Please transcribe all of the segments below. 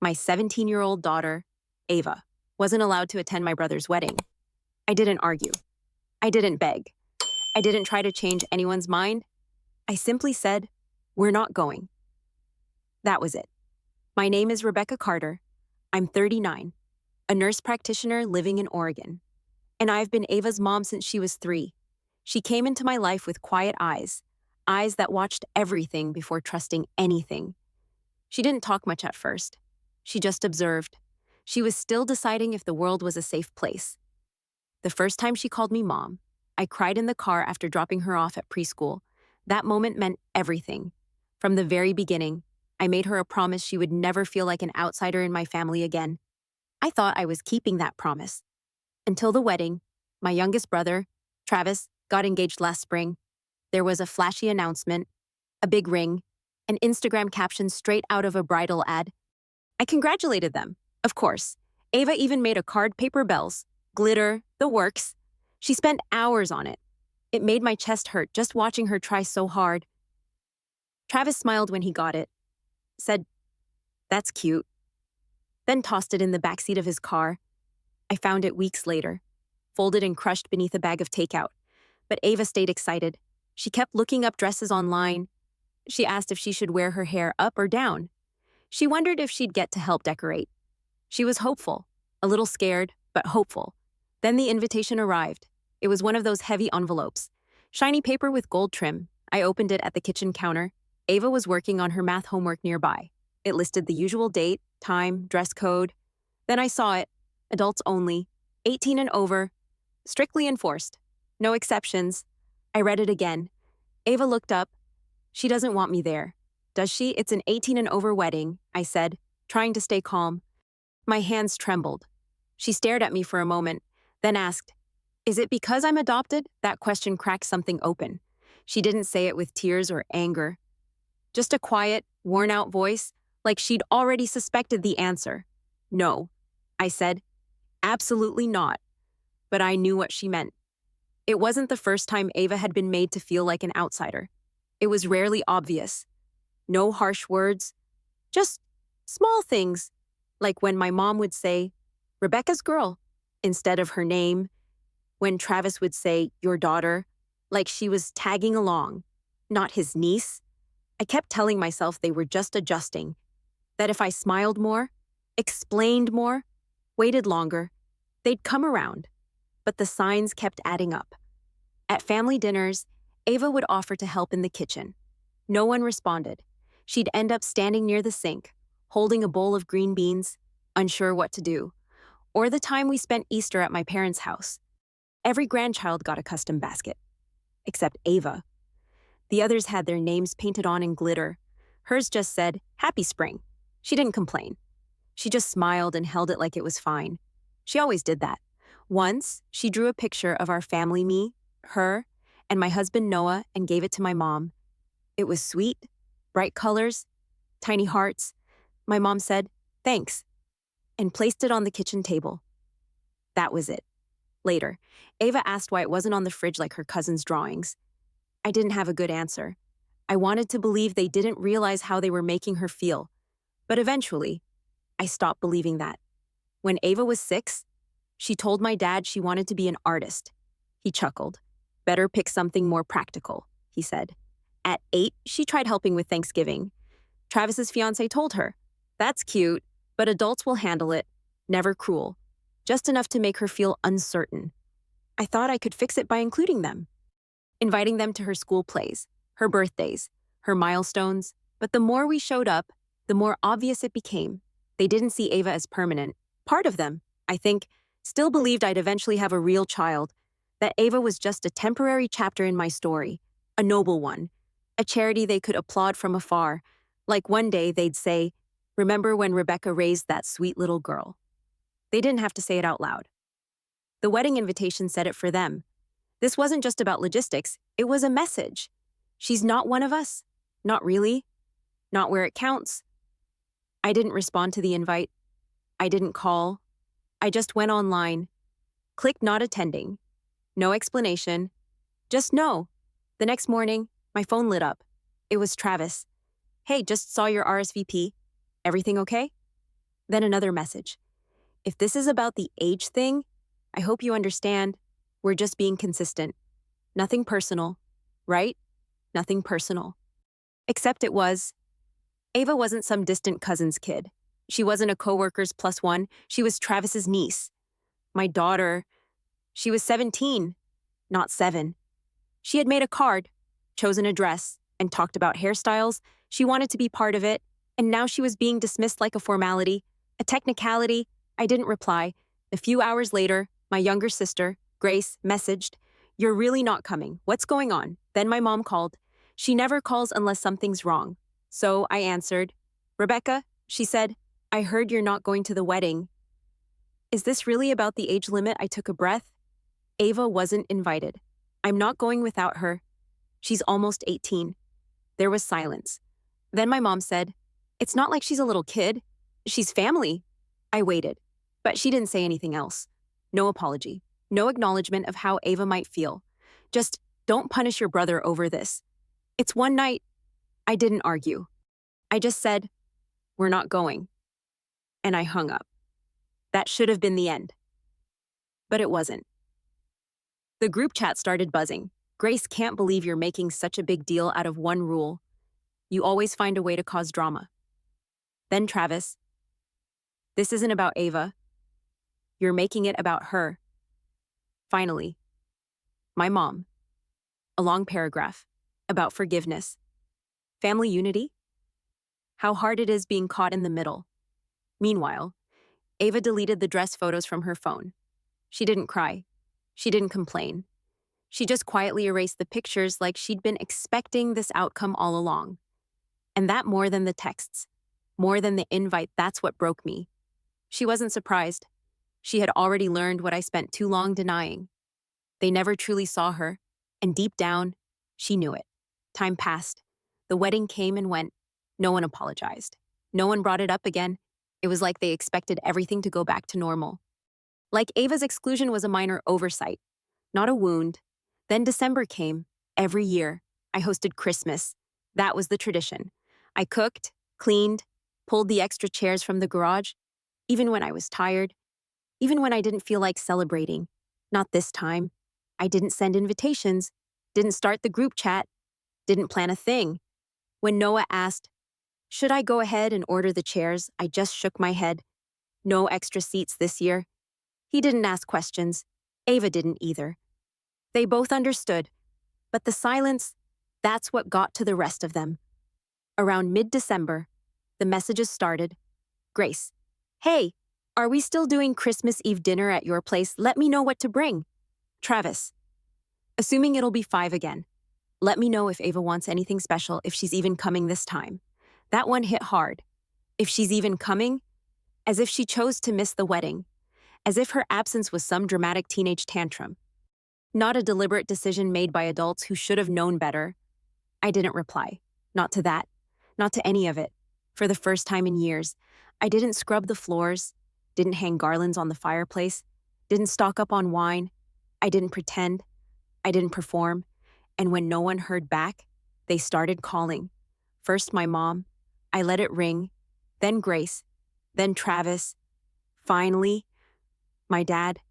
My 17-year-old daughter, Ava, wasn't allowed to attend my brother's wedding. I didn't argue. I didn't beg. I didn't try to change anyone's mind. I simply said, "We're not going." That was it. My name is Rebecca Carter. I'm 39, a nurse practitioner living in Oregon. And I've been Ava's mom since she was 3. She came into my life with quiet eyes, eyes that watched everything before trusting anything. She didn't talk much at first. She just observed. She was still deciding if the world was a safe place. The first time she called me mom, I cried in the car after dropping her off at preschool. That moment meant everything. From the very beginning, I made her a promise she would never feel like an outsider in my family again. I thought I was keeping that promise. Until the wedding, my youngest brother, Travis, got engaged last spring. There was a flashy announcement, a big ring, an Instagram caption straight out of a bridal ad. I congratulated them, of course. Ava even made a card, paper bells, glitter, the works. She spent hours on it. It made my chest hurt just watching her try so hard. Travis smiled when he got it, said, "That's cute," then tossed it in the backseat of his car. I found it weeks later, folded and crushed beneath a bag of takeout. But Ava stayed excited. She kept looking up dresses online. She asked if she should wear her hair up or down. She wondered if she'd get to help decorate. She was hopeful, a little scared, but hopeful. Then the invitation arrived. It was one of those heavy envelopes, shiny paper with gold trim. I opened it at the kitchen counter. Ava was working on her math homework nearby. It listed the usual date, time, dress code. Then I saw it. Adults only, 18 and over, strictly enforced. No exceptions. I read it again. Ava looked up. "She doesn't want me there. Does she? It's an 18 and over wedding," I said, trying to stay calm. My hands trembled. She stared at me for a moment, then asked, "Is it because I'm adopted?" That question cracked something open. She didn't say it with tears or anger. Just a quiet, worn-out voice, like she'd already suspected the answer. "No," I said. "Absolutely not." But I knew what she meant. It wasn't the first time Ava had been made to feel like an outsider. It was rarely obvious. No harsh words, just small things, like when my mom would say, "Rebecca's girl," instead of her name, when Travis would say, "Your daughter," like she was tagging along, not his niece. I kept telling myself they were just adjusting, that if I smiled more, explained more, waited longer, they'd come around. But the signs kept adding up. At family dinners, Ava would offer to help in the kitchen. No one responded. She'd end up standing near the sink, holding a bowl of green beans, unsure what to do. Or the time we spent Easter at my parents' house. Every grandchild got a custom basket, except Ava. The others had their names painted on in glitter. Hers just said, "Happy Spring." She didn't complain. She just smiled and held it like it was fine. She always did that. Once, she drew a picture of our family, me, her, and my husband Noah, and gave it to my mom. It was sweet, bright colors, tiny hearts. My mom said, "Thanks," and placed it on the kitchen table. That was it. Later, Ava asked why it wasn't on the fridge like her cousin's drawings. I didn't have a good answer. I wanted to believe they didn't realize how they were making her feel. But eventually, I stopped believing that. When Ava was 6, she told my dad she wanted to be an artist. He chuckled. "Better pick something more practical," he said. At 8, she tried helping with Thanksgiving. Travis's fiancé told her, "That's cute, but adults will handle it. Never cruel." Just enough to make her feel uncertain. I thought I could fix it by including them. Inviting them to her school plays, her birthdays, her milestones. But the more we showed up, the more obvious it became. They didn't see Ava as permanent. Part of them, I think, still believed I'd eventually have a real child, that Ava was just a temporary chapter in my story, a noble one, a charity they could applaud from afar, like one day they'd say, "Remember when Rebecca raised that sweet little girl?" They didn't have to say it out loud. The wedding invitation said it for them. This wasn't just about logistics, it was a message. She's not one of us. Not really. Not where it counts. I didn't respond to the invite. I didn't call. I just went online, clicked not attending. No explanation. Just no. The next morning, my phone lit up. It was Travis. "Hey, just saw your RSVP. Everything okay?" Then another message. If this is about the age thing, I hope you understand. We're just being consistent. Nothing personal, right? Nothing personal. Except it was. Ava wasn't some distant cousin's kid. She wasn't a coworker's plus one. She was Travis's niece. My daughter, she was 17, not 7. She had made a card, chosen a dress, and talked about hairstyles. She wanted to be part of it, and now she was being dismissed like a formality, a technicality. I didn't reply. A few hours later, my younger sister, Grace, messaged, "You're really not coming. What's going on?" Then my mom called. She never calls unless something's wrong. So I answered. "Rebecca," she said, "I heard you're not going to the wedding." Is this really about the age limit? I took a breath. Ava wasn't invited. I'm not going without her. She's almost 18. There was silence. Then my mom said, "It's not like she's a little kid. She's family." I waited, but she didn't say anything else. No apology, no acknowledgement of how Ava might feel. Just, don't punish your brother over this. It's one night. I didn't argue. I just said, "We're not going." And I hung up. That should have been the end. But it wasn't. The group chat started buzzing. "Grace can't believe you're making such a big deal out of one rule. You always find a way to cause drama." Then Travis, "This isn't about Ava. You're making it about her." Finally, my mom. A long paragraph about forgiveness. Family unity? How hard it is being caught in the middle. Meanwhile, Ava deleted the dress photos from her phone. She didn't cry. She didn't complain. She just quietly erased the pictures like she'd been expecting this outcome all along. And that more than the texts, more than the invite, that's what broke me. She wasn't surprised. She had already learned what I spent too long denying. They never truly saw her, and deep down, she knew it. Time passed. The wedding came and went. No one apologized. No one brought it up again. It was like they expected everything to go back to normal. Like Ava's exclusion was a minor oversight, not a wound. Then December came. Every year, I hosted Christmas. That was the tradition. I cooked, cleaned, pulled the extra chairs from the garage, even when I was tired, even when I didn't feel like celebrating. Not this time. I didn't send invitations, didn't start the group chat, didn't plan a thing. When Noah asked, "Should I go ahead and order the chairs?" I just shook my head. No extra seats this year. He didn't ask questions. Ava didn't either. They both understood. But the silence, that's what got to the rest of them. Around mid-December, the messages started. "Grace, hey, are we still doing Christmas Eve dinner at your place? Let me know what to bring." Travis, "Assuming it'll be 5 again. Let me know if Ava wants anything special, if she's even coming this time." That one hit hard. If she's even coming? As if she chose to miss the wedding. As if her absence was some dramatic teenage tantrum. Not a deliberate decision made by adults who should have known better. I didn't reply. Not to that. Not to any of it. For the first time in years, I didn't scrub the floors, didn't hang garlands on the fireplace, didn't stock up on wine. I didn't pretend. I didn't perform. And when no one heard back, they started calling. First my mom. I let it ring. Then Grace. Then Travis. Finally, my dad.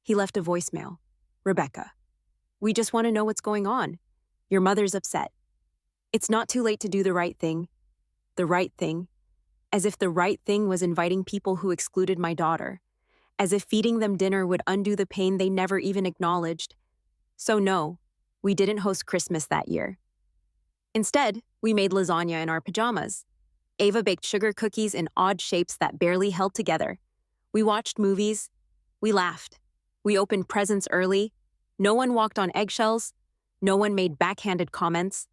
He left a voicemail. "Rebecca, we just want to know what's going on. Your mother's upset. It's not too late to do the right thing." The right thing. As if the right thing was inviting people who excluded my daughter. As if feeding them dinner would undo the pain they never even acknowledged. So no, we didn't host Christmas that year. Instead, we made lasagna in our pajamas. Ava baked sugar cookies in odd shapes that barely held together. We watched movies. We laughed. We opened presents early. No one walked on eggshells. No one made backhanded comments.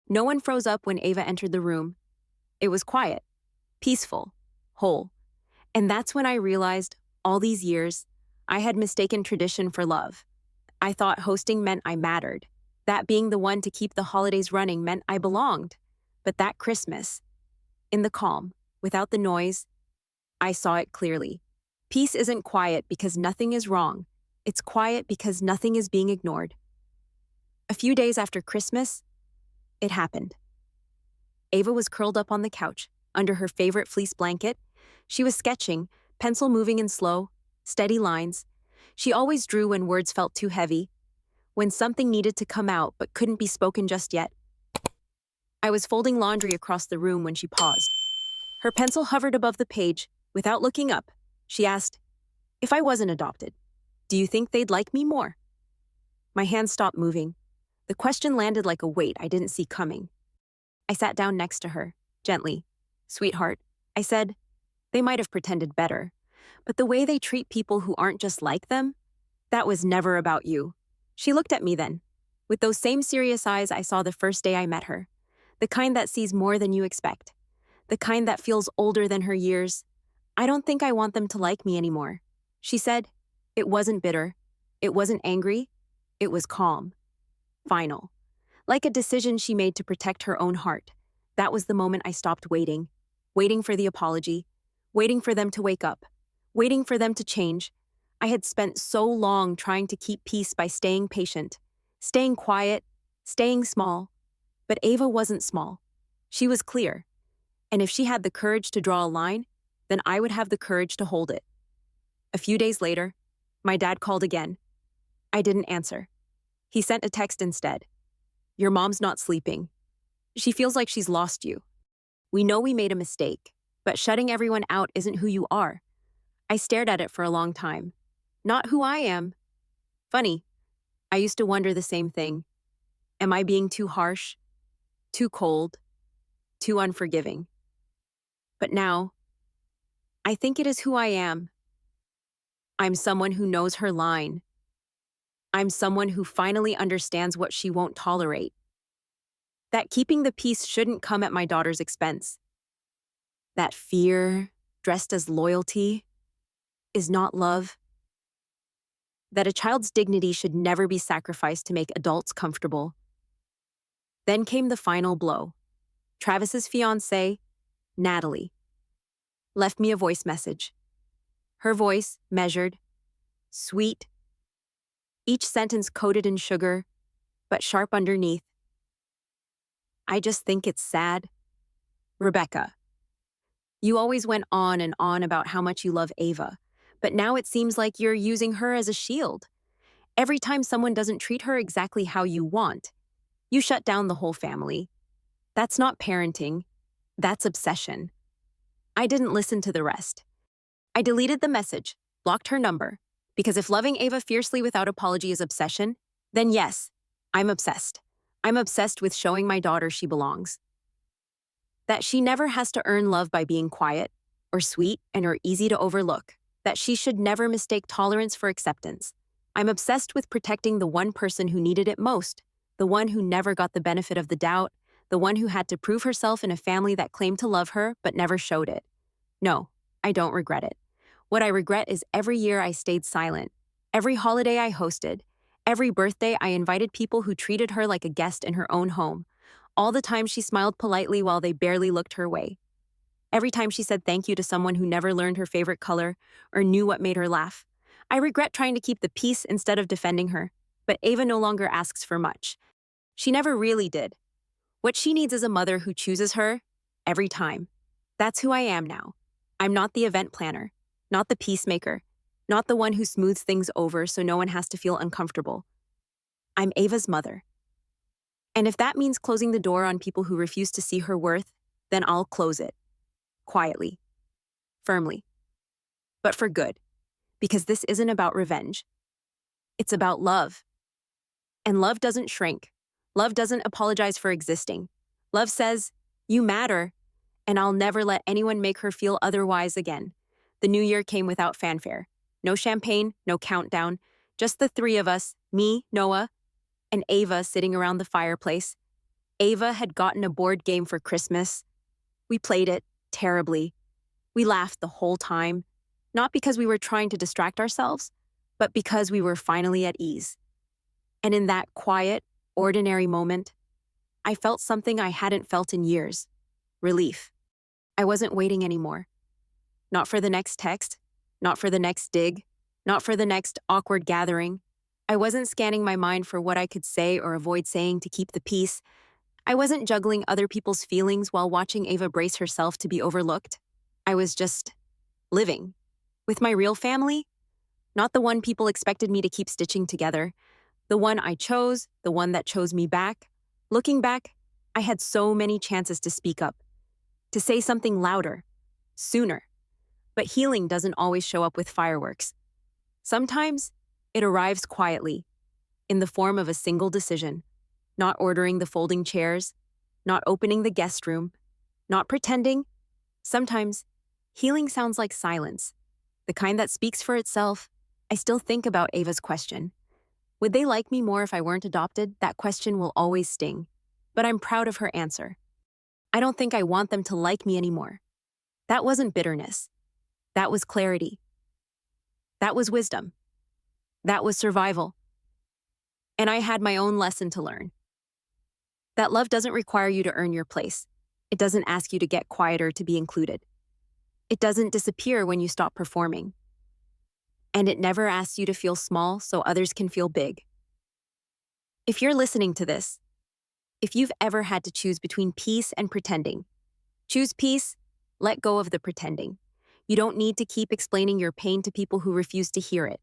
No one froze up when Ava entered the room. It was quiet, peaceful, whole. And that's when I realized, all these years, I had mistaken tradition for love. I thought hosting meant I mattered. That being the one to keep the holidays running meant I belonged. But that Christmas, in the calm, without the noise, I saw it clearly. Peace isn't quiet because nothing is wrong. It's quiet because nothing is being ignored. A few days after Christmas, it happened. Ava was curled up on the couch, under her favorite fleece blanket. She was sketching, pencil moving in slow, steady lines. She always drew when words felt too heavy, when something needed to come out but couldn't be spoken just yet. I was folding laundry across the room when she paused. Her pencil hovered above the page. Without looking up, she asked, "If I wasn't adopted, do you think they'd like me more?" My hand stopped moving. The question landed like a weight I didn't see coming. I sat down next to her, gently. "Sweetheart," I said, "they might have pretended better, but the way they treat people who aren't just like them, that was never about you." She looked at me then, with those same serious eyes I saw the first day I met her, the kind that sees more than you expect, the kind that feels older than her years. "I don't think I want them to like me anymore," she said. It wasn't bitter. It wasn't angry. It was calm. Final. Like a decision she made to protect her own heart. That was the moment I stopped waiting. Waiting for the apology. Waiting for them to wake up. Waiting for them to change. I had spent so long trying to keep peace by staying patient, staying quiet, staying small. But Ava wasn't small. She was clear. And if she had the courage to draw a line, then I would have the courage to hold it. A few days later, my dad called again. I didn't answer. He sent a text instead. "Your mom's not sleeping. She feels like she's lost you. We know we made a mistake, but shutting everyone out isn't who you are." I stared at it for a long time. Not who I am. Funny, I used to wonder the same thing. Am I being too harsh, too cold, too unforgiving? But now, I think it is who I am. I'm someone who knows her line. I'm someone who finally understands what she won't tolerate. That keeping the peace shouldn't come at my daughter's expense. That fear, dressed as loyalty, is not love. That a child's dignity should never be sacrificed to make adults comfortable. Then came the final blow. Travis's fiancée, Natalie, left me a voice message. Her voice, measured, sweet, each sentence coated in sugar, but sharp underneath. "I just think it's sad. Rebecca, you always went on and on about how much you love Ava, but now it seems like you're using her as a shield. Every time someone doesn't treat her exactly how you want, you shut down the whole family. That's not parenting. That's obsession." I didn't listen to the rest. I deleted the message, blocked her number, because if loving Ava fiercely without apology is obsession, then yes, I'm obsessed. I'm obsessed with showing my daughter she belongs. That she never has to earn love by being quiet, or sweet, or easy to overlook. That she should never mistake tolerance for acceptance. I'm obsessed with protecting the one person who needed it most, the one who never got the benefit of the doubt, the one who had to prove herself in a family that claimed to love her but never showed it. No, I don't regret it. What I regret is every year I stayed silent, every holiday I hosted, every birthday I invited people who treated her like a guest in her own home, all the time she smiled politely while they barely looked her way. Every time she said thank you to someone who never learned her favorite color or knew what made her laugh. I regret trying to keep the peace instead of defending her, but Ava no longer asks for much. She never really did. What she needs is a mother who chooses her every time. That's who I am now. I'm not the event planner, not the peacemaker, not the one who smooths things over so no one has to feel uncomfortable. I'm Ava's mother. And if that means closing the door on people who refuse to see her worth, then I'll close it. Quietly. Firmly. But for good. Because this isn't about revenge. It's about love. And love doesn't shrink. Love doesn't apologize for existing. Love says, "You matter," and I'll never let anyone make her feel otherwise again. The new year came without fanfare. No champagne, no countdown, just the three of us, me, Noah, and Ava sitting around the fireplace. Ava had gotten a board game for Christmas. We played it terribly. We laughed the whole time, not because we were trying to distract ourselves, but because we were finally at ease. And in that quiet, ordinary moment, I felt something I hadn't felt in years. Relief. I wasn't waiting anymore. Not for the next text, not for the next dig, not for the next awkward gathering. I wasn't scanning my mind for what I could say or avoid saying to keep the peace. I wasn't juggling other people's feelings while watching Ava brace herself to be overlooked. I was just living. With my real family, not the one people expected me to keep stitching together, the one I chose, the one that chose me back. Looking back, I had so many chances to speak up, to say something louder, sooner. But healing doesn't always show up with fireworks. Sometimes it arrives quietly, in the form of a single decision, not ordering the folding chairs, not opening the guest room, not pretending. Sometimes healing sounds like silence, the kind that speaks for itself. I still think about Ava's question. Would they like me more if I weren't adopted? That question will always sting, but I'm proud of her answer. I don't think I want them to like me anymore. That wasn't bitterness. That was clarity. That was wisdom. That was survival. And I had my own lesson to learn. That love doesn't require you to earn your place. It doesn't ask you to get quieter to be included. It doesn't disappear when you stop performing. And it never asks you to feel small so others can feel big. If you're listening to this, if you've ever had to choose between peace and pretending, choose peace, let go of the pretending. You don't need to keep explaining your pain to people who refuse to hear it.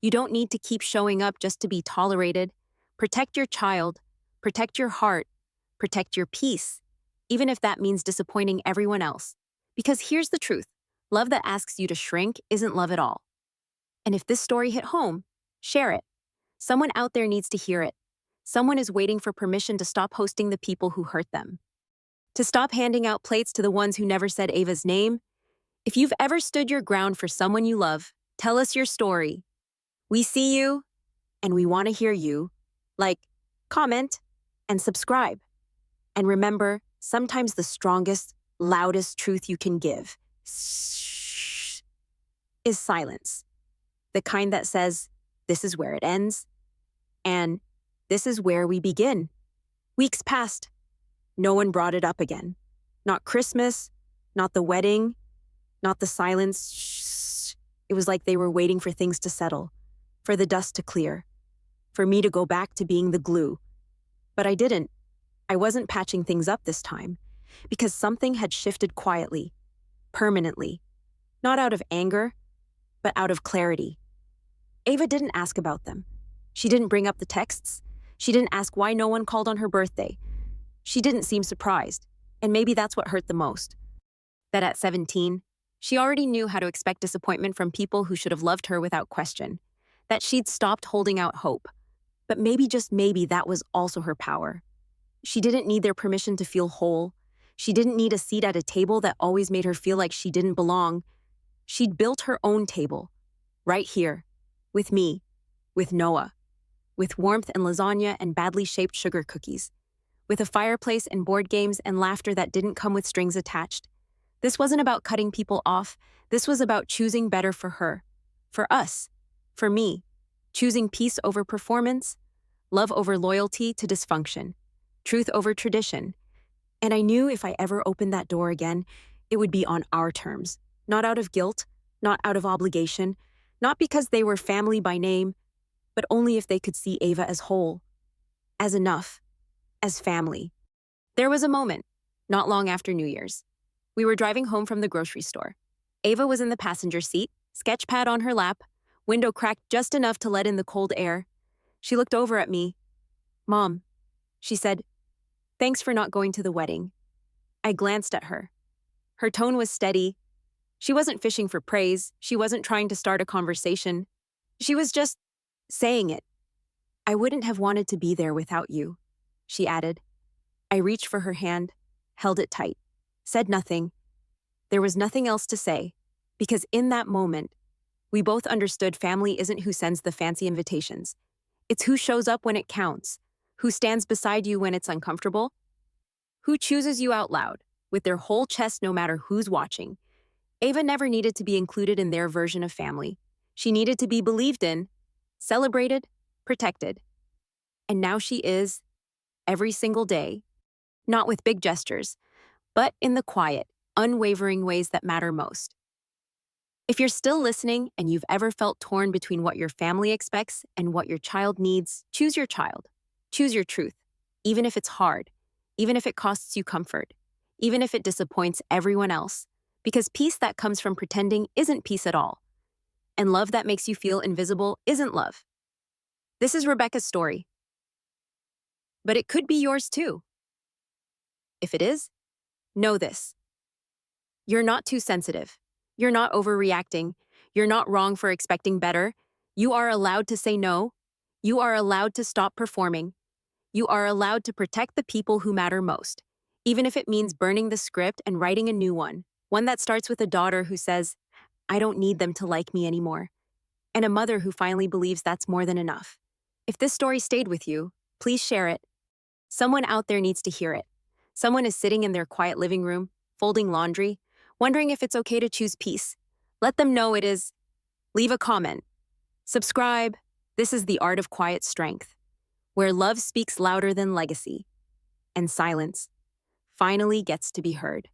You don't need to keep showing up just to be tolerated. Protect your child, protect your heart, protect your peace, even if that means disappointing everyone else. Because here's the truth, love that asks you to shrink isn't love at all. And if this story hit home, share it. Someone out there needs to hear it. Someone is waiting for permission to stop hosting the people who hurt them. To stop handing out plates to the ones who never said Ava's name. If you've ever stood your ground for someone you love, tell us your story. We see you, and we want to hear you. Like, comment, and subscribe. And remember, sometimes the strongest, loudest truth you can give is silence. The kind that says, this is where it ends, and this is where we begin. Weeks passed. No one brought it up again. Not Christmas, not the wedding, not the silence. It was like they were waiting for things to settle, for the dust to clear, for me to go back to being the glue. But I didn't. I wasn't patching things up this time, because something had shifted quietly, permanently, not out of anger, but out of clarity. Ava didn't ask about them. She didn't bring up the texts. She didn't ask why no one called on her birthday. She didn't seem surprised, and maybe that's what hurt the most. That at 17, she already knew how to expect disappointment from people who should have loved her without question. That she'd stopped holding out hope. But maybe, just maybe, that was also her power. She didn't need their permission to feel whole. She didn't need a seat at a table that always made her feel like she didn't belong. She'd built her own table, right here, with me, with Noah, with warmth and lasagna and badly shaped sugar cookies, with a fireplace and board games and laughter that didn't come with strings attached. This wasn't about cutting people off. This was about choosing better for her, for us, for me, choosing peace over performance, love over loyalty to dysfunction, truth over tradition. And I knew if I ever opened that door again, it would be on our terms, not out of guilt, not out of obligation, not because they were family by name, but only if they could see Ava as whole, as enough, as family. There was a moment, not long after New Year's. We were driving home from the grocery store. Ava was in the passenger seat, sketchpad on her lap, window cracked just enough to let in the cold air. She looked over at me. "Mom," she said, "thanks for not going to the wedding." I glanced at her. Her tone was steady. She wasn't fishing for praise. She wasn't trying to start a conversation. She was just saying it. "I wouldn't have wanted to be there without you," she added. I reached for her hand, held it tight, said nothing. There was nothing else to say, because in that moment, we both understood family isn't who sends the fancy invitations. It's who shows up when it counts, who stands beside you when it's uncomfortable, who chooses you out loud, with their whole chest no matter who's watching. Ava never needed to be included in their version of family. She needed to be believed in, celebrated, protected. And now she is, every single day, not with big gestures, but in the quiet, unwavering ways that matter most. If you're still listening and you've ever felt torn between what your family expects and what your child needs, choose your child. Choose your truth, even if it's hard, even if it costs you comfort, even if it disappoints everyone else, Because peace that comes from pretending isn't peace at all. And love that makes you feel invisible isn't love. This is Rebecca's story. But it could be yours too. If it is, know this. You're not too sensitive. You're not overreacting. You're not wrong for expecting better. You are allowed to say no. You are allowed to stop performing. You are allowed to protect the people who matter most, even if it means burning the script and writing a new one that starts with a daughter who says, I don't need them to like me anymore, and a mother who finally believes that's more than enough. If this story stayed with you, please share it. Someone out there needs to hear it. Someone is sitting in their quiet living room, folding laundry, wondering if it's okay to choose peace. Let them know it is. Leave a comment. Subscribe. This is the art of quiet strength, where love speaks louder than legacy, and silence finally gets to be heard.